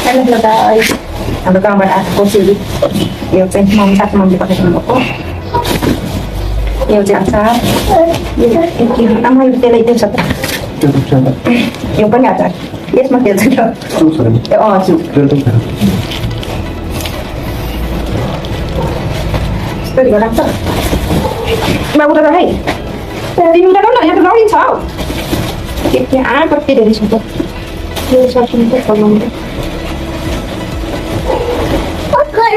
Hello guys. Ano gambar aku sih? Yo ceng mom di pakai aku. Yo jangan. Ini kamu yang tele itu satu. Yo kan ada. Yes makin ada. Oh, su. Tadi orang tak. Mau udah hai. Tadi udah kan yang terlalu jauh. Kita apa dari situ? Dia satu untuk kalau ini pacar.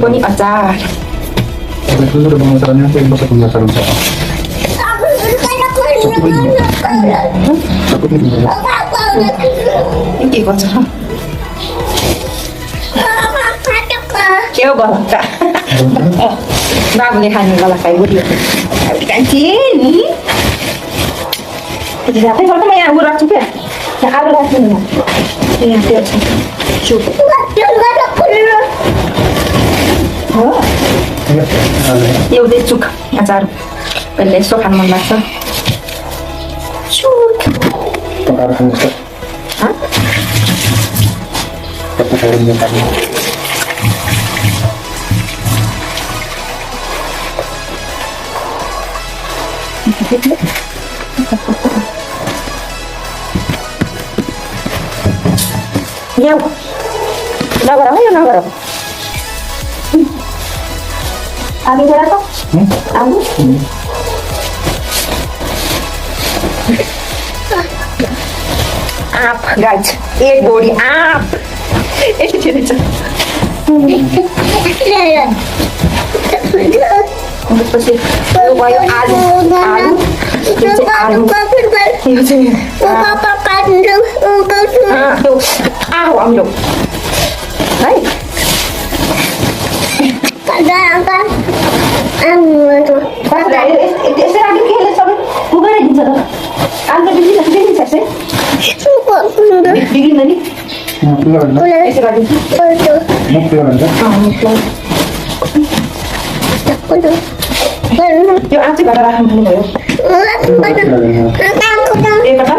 Ini pacar. Kêu gọi cả ba người hành gọi là cái bút điện cái chín thì là thấy không mày ăn bút ra chúng kìa là ăn ra thì là tiền chụp yêu đi chụp ajar pendek so kan membaca chụp hả Nhau, nào vào đó, nào vào đó. Abi jala to? Abi. Up, guys. एक body up. Itu dia. Untuk pasti lumayan alu ambil baik kadang-kadang itu saya ada kehilangan sampai bukan lagi sana anda begini saya begini lagi Yo anti pada rahim ini yo. Kata.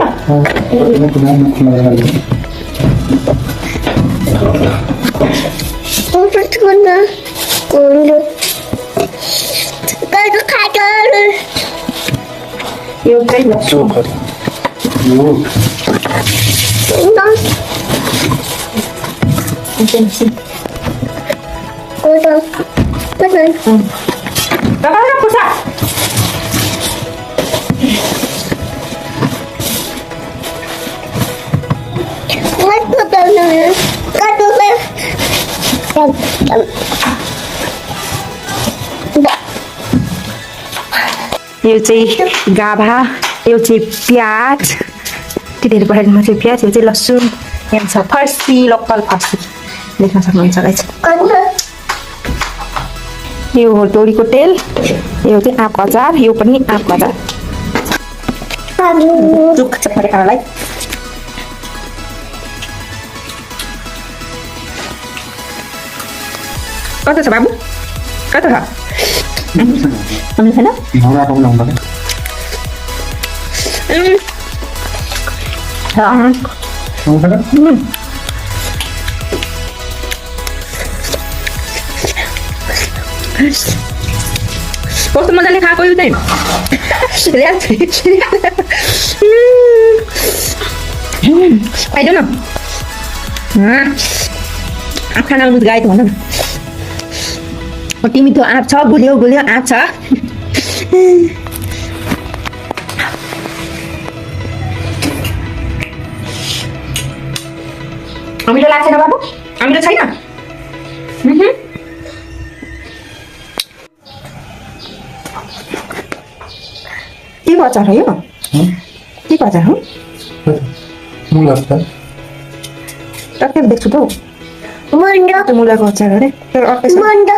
Yo kayak super. Yo. Intensi. Udah. Kakak nak pusat. यो चाहिँ गाभा यो चाहिँ प्याज त्यतिखेर पठाइदिनु चाहिँ प्याज यो चाहिँ लसुन यहाँ छ फर्सी लोकल फर्सी देख्न सक्नुहुन्छ गाइस यो हो तोरीको तेल यो चाहिँ आँपको अचार यो पनि आँपको अचार चुक चटपटे खानालाई कता छ बाबु कता छ हामी छैन कस्तो मजाले खाएको यो चाहिँ आइदियो न आँप खान आउनु गाई त भन न कति मिठो आँप छ गुलियो गुलियो आँप छ अमिलो लाग्छ न बाबु अमिलो छैन के को अचार हो यो के को अचार हो मुला अचार टक्कै देख्छु त मुन्डो मुलाको अचार अरे मुन्डो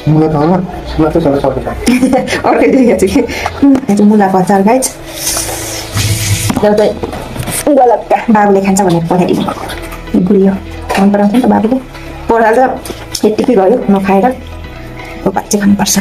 मुला त चला अर्कै देखेको छु कि मुलाको अचार गाइज एउटा गलत बाबुले खान्छ भनेर पठाइदिनु गुलियो मन पराउँछ नि त बाबुले पराल त यतिकै भयो नखाएर अब भात चाहिँ खानुपर्छ